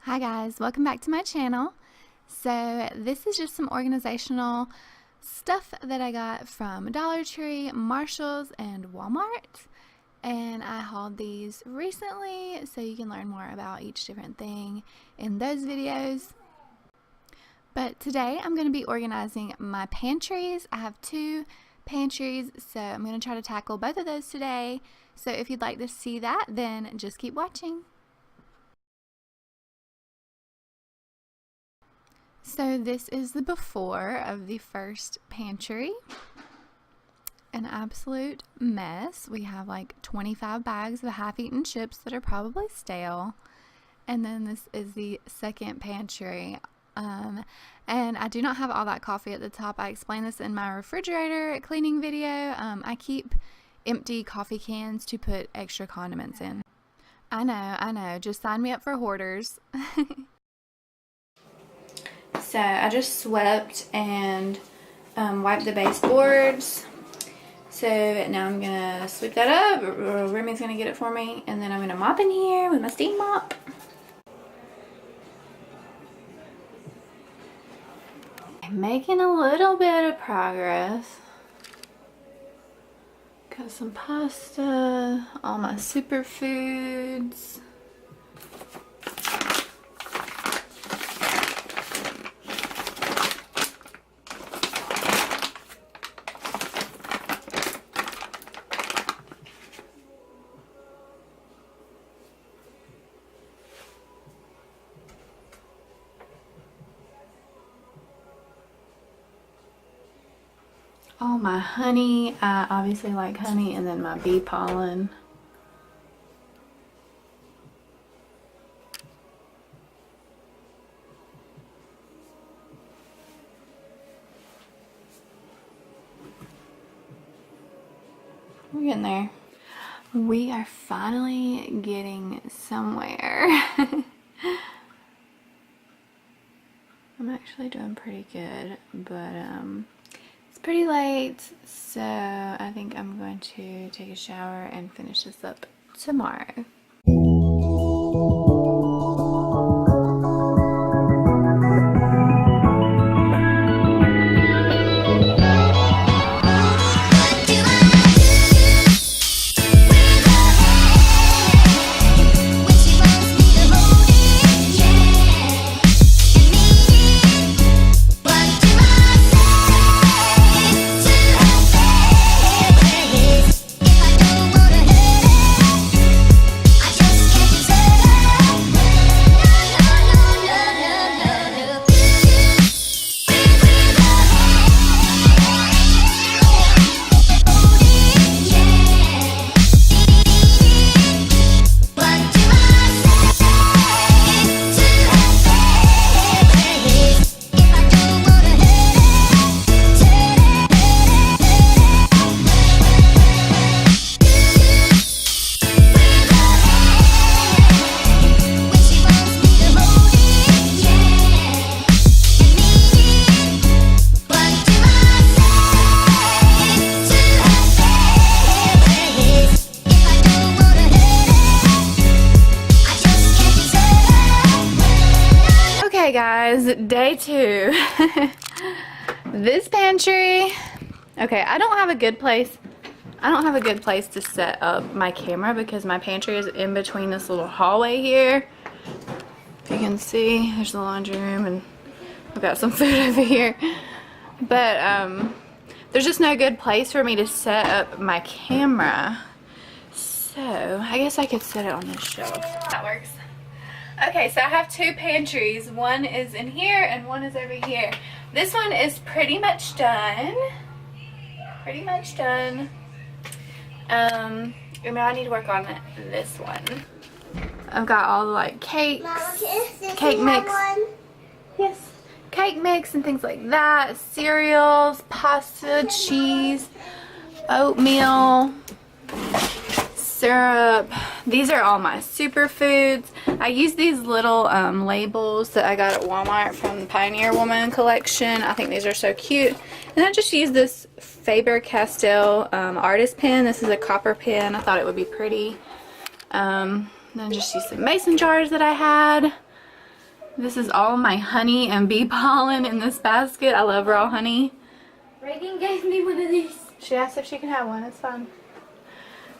Hi guys, welcome back to my channel. So this is just some organizational stuff that I got from Dollar Tree, Marshalls, and Walmart. And I hauled these recently so you can learn more about each different thing in those videos. But today I'm going to be organizing my pantries. I have two pantries, so I'm going to try to tackle both of those today. So if you'd like to see that, then just keep watching. So this is the before of the first pantry. An absolute mess. We have like 25 bags of half-eaten chips that are probably stale. And then this is the second pantry. And I do not have all that coffee at the top. I explained this in my refrigerator cleaning video. I keep empty coffee cans to put extra condiments in. I know. Just sign me up for hoarders. So I just swept and wiped the baseboards. So now I'm gonna sweep that up. Remy's gonna get it for me, and then I'm gonna mop in here with my steam mop. I'm making a little bit of progress. Got some pasta, all my superfoods. Oh, my honey. I obviously like honey, and then my bee pollen. We're getting there. We are finally getting somewhere. I'm actually doing pretty good, but it's pretty late, so I think I'm going to take a shower and finish this up tomorrow. Okay guys, day two. This pantry, okay, I don't have a good place to set up my camera because my pantry is in between this little hallway here. If you can see, there's the laundry room, and I've got some food over here. But there's just no good place for me to set up my camera. So I guess I could set it on this shelf. That works. Okay, so I have two pantries. One is in here and one is over here. This one is pretty much done. And I need to work on this one. I've got all the like cakes, cake mix. Yes, cake mix and things like that. Cereals, pasta, cheese, oatmeal, syrup. These are all my superfoods. I use these little labels that I got at Walmart from the Pioneer Woman collection. I think these are so cute. And I just use this Faber-Castell artist pen. This is a copper pen. I thought it would be pretty. Then just use some mason jars that I had. This is all my honey and bee pollen in this basket. I love raw honey. Reagan gave me one of these. She asked if she can have one. It's fine.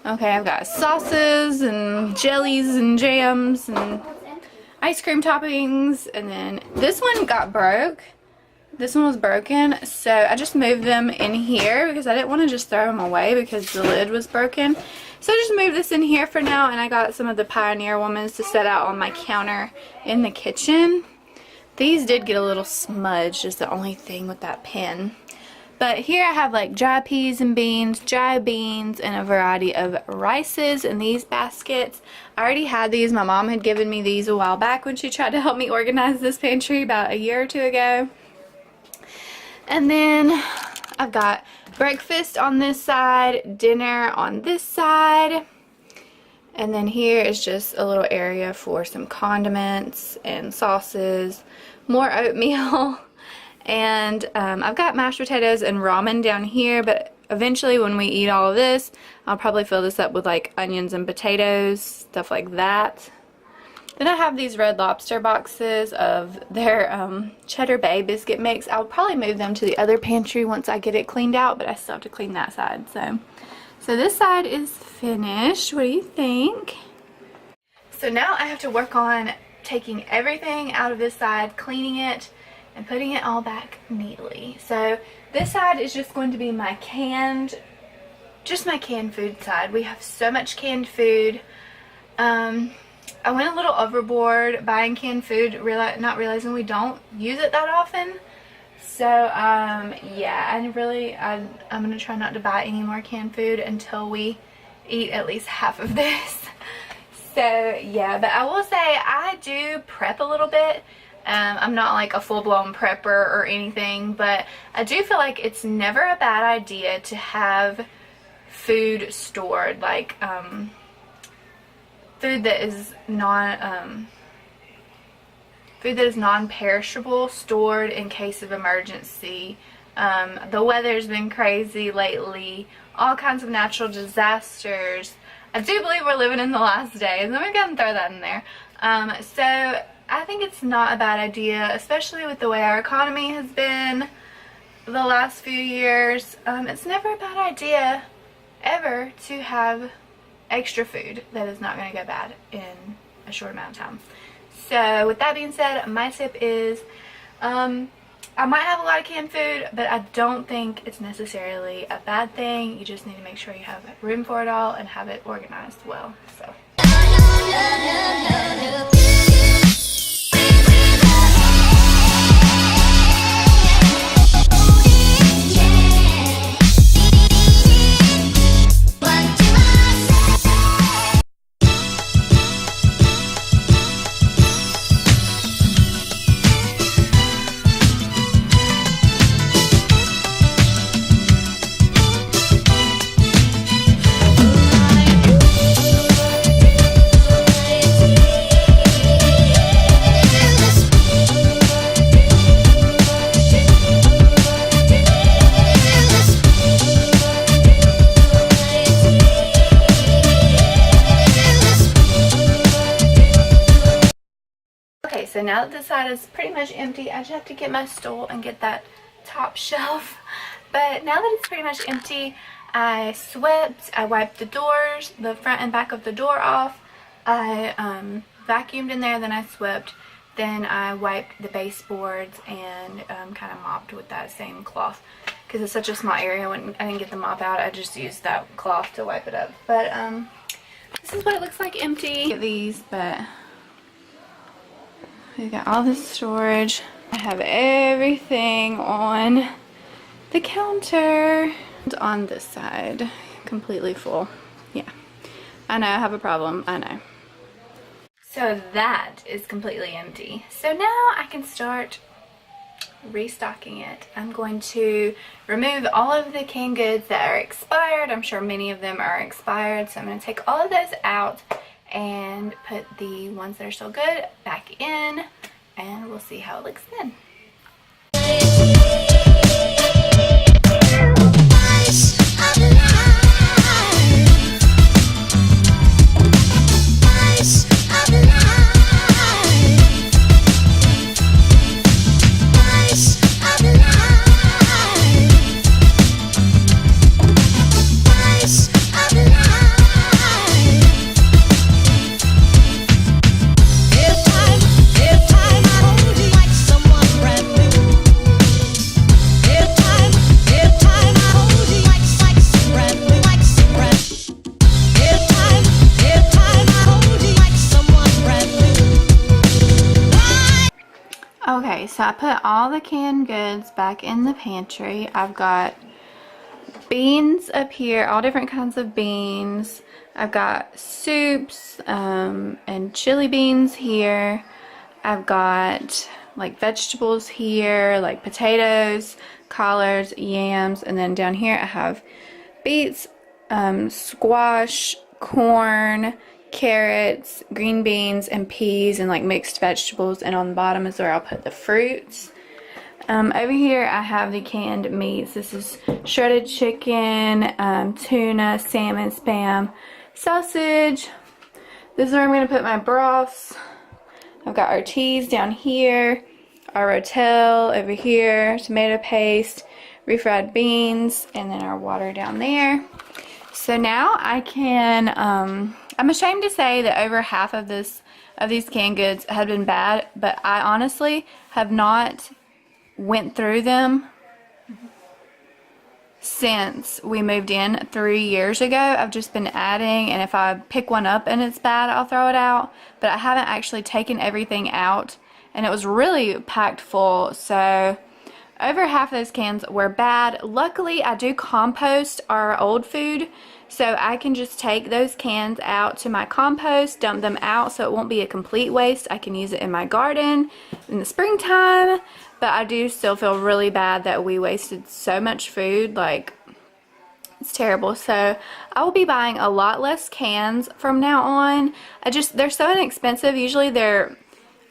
Okay, I've got sauces and jellies and jams and ice cream toppings. And then this one got broke. This one was broken, so I just moved them in here because I didn't want to just throw them away because the lid was broken. So I just moved this in here for now, and I got some of the Pioneer Woman's to set out on my counter in the kitchen. These did get a little smudged, is the only thing with that pen. But here I have like dry peas and beans, dry beans, and a variety of rices in these baskets. I already had these. My mom had given me these a while back when she tried to help me organize this pantry about a year or two ago. And then I've got breakfast on this side, dinner on this side, and then here is just a little area for some condiments and sauces, more oatmeal, and I've got mashed potatoes and ramen down here, but eventually when we eat all of this, I'll probably fill this up with like onions and potatoes, stuff like that. Then I have these Red Lobster boxes of their Cheddar Bay biscuit mix. I'll probably move them to the other pantry once I get it cleaned out, but I still have to clean that side. So this side is finished. What do you think? So now I have to work on taking everything out of this side, cleaning it, and putting it all back neatly. So this side is just going to be my canned food side. We have so much canned food. I went a little overboard buying canned food, not realizing we don't use it that often. So, yeah, I'm going to try not to buy any more canned food until we eat at least half of this. So, yeah, but I will say I do prep a little bit. I'm not like a full-blown prepper or anything, but I do feel like it's never a bad idea to have food stored, like, food that is non-perishable, stored in case of emergency. The weather's been crazy lately, all kinds of natural disasters. I do believe we're living in the last days. Let me go and throw that in there. So I think it's not a bad idea, especially with the way our economy has been the last few years. It's never a bad idea ever to have extra food that is not going to go bad in a short amount of time. So with that being said, my tip is I might have a lot of canned food, but I don't think it's necessarily a bad thing. You just need to make sure you have room for it all and have it organized well. So So now that this side is pretty much empty, I just have to get my stool and get that top shelf. But now that it's pretty much empty, I swept, I wiped the doors, the front and back of the door off. I vacuumed in there, then I swept, then I wiped the baseboards and kind of mopped with that same cloth. Because it's such a small area, when I didn't get the mop out, I just used that cloth to wipe it up. But this is what it looks like empty. Get these, but we got all this storage. I have everything on the counter. On this side, completely full. Yeah, I know I have a problem, I know. So that is completely empty. So now I can start restocking it. I'm going to remove all of the canned goods that are expired. I'm sure many of them are expired, so I'm going to take all of those out and put the ones that are still good back in, and we'll see how it looks then. Okay, so I put all the canned goods back in the pantry. I've got beans up here, all different kinds of beans. I've got soups and chili beans here. I've got like vegetables here, like potatoes, collards, yams, and then down here I have beets, squash, corn, carrots, green beans, and peas, and like mixed vegetables. And on the bottom is where I'll put the fruits. Over here I have the canned meats. This is shredded chicken, tuna, salmon, spam, sausage. This is where I'm going to put my broths. I've got our teas down here, our rotel over here, tomato paste, refried beans, and then our water down there. So now I can, I'm ashamed to say that over half of these canned goods have been bad, but I honestly have not went through them since we moved in 3 years ago. I've just been adding, and if I pick one up and it's bad, I'll throw it out, but I haven't actually taken everything out, and it was really packed full. So over half of those cans were bad. Luckily, I do compost our old food, so I can just take those cans out to my compost, dump them out, so it won't be a complete waste. I can use it in my garden in the springtime, but I do still feel really bad that we wasted so much food. Like, it's terrible. So I will be buying a lot less cans from now on. They're so inexpensive. Usually they're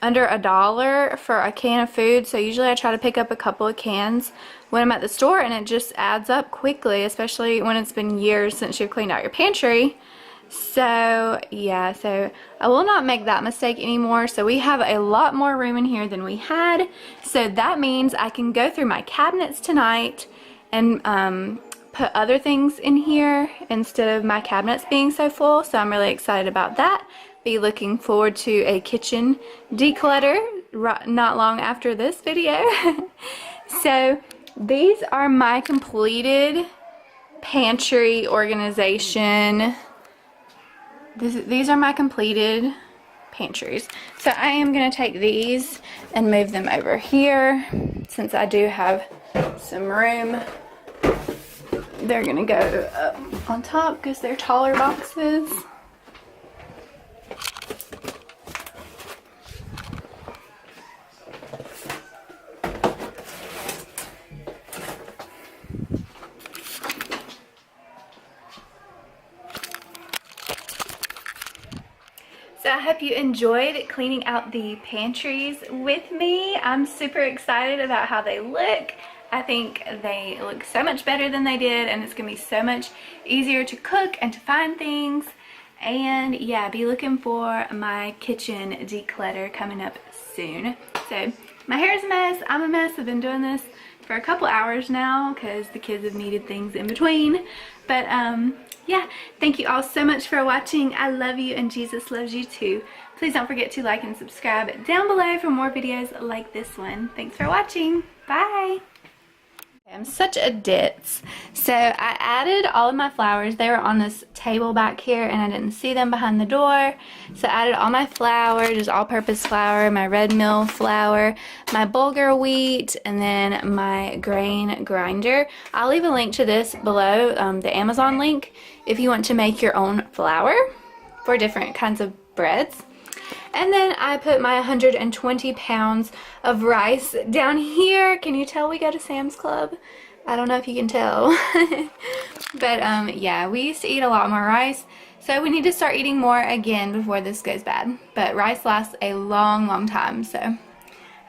under $1 for a can of food, so usually I try to pick up a couple of cans when I'm at the store, and it just adds up quickly, especially when it's been years since you've cleaned out your pantry. So yeah, so I will not make that mistake anymore. So we have a lot more room in here than we had, so that means I can go through my cabinets tonight and put other things in here instead of my cabinets being so full. So I'm really excited about that. Be looking forward to a kitchen declutter not long after this video. So these are my completed pantry organization. These are my completed pantries. So I am going to take these and move them over here since I do have some room. They're going to go up on top because they're taller boxes. So I hope you enjoyed cleaning out the pantries with me. I'm super excited about how they look. I think they look so much better than they did, and it's going to be so much easier to cook and to find things. And yeah, be looking for my kitchen declutter coming up soon. So my hair is a mess. I'm a mess. I've been doing this for a couple hours now because the kids have needed things in between. But yeah, thank you all so much for watching. I love you and Jesus loves you too. Please don't forget to like and subscribe down below for more videos like this one. Thanks for watching. Bye. I'm such a ditz. So I added all of my flowers. They were on this table back here and I didn't see them behind the door. So I added all my flour, just all-purpose flour, my red mill flour, my bulgur wheat, and then my grain grinder. I'll leave a link to this below, the Amazon link, if you want to make your own flour for different kinds of breads. And then I put my 120 pounds of rice down here. Can you tell we go to Sam's Club? I don't know if you can tell. But yeah, we used to eat a lot more rice. So we need to start eating more again before this goes bad. But rice lasts a long, long time. So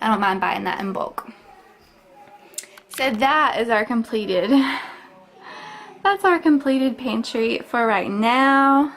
I don't mind buying that in bulk. So that is our completed, that's our completed pantry for right now.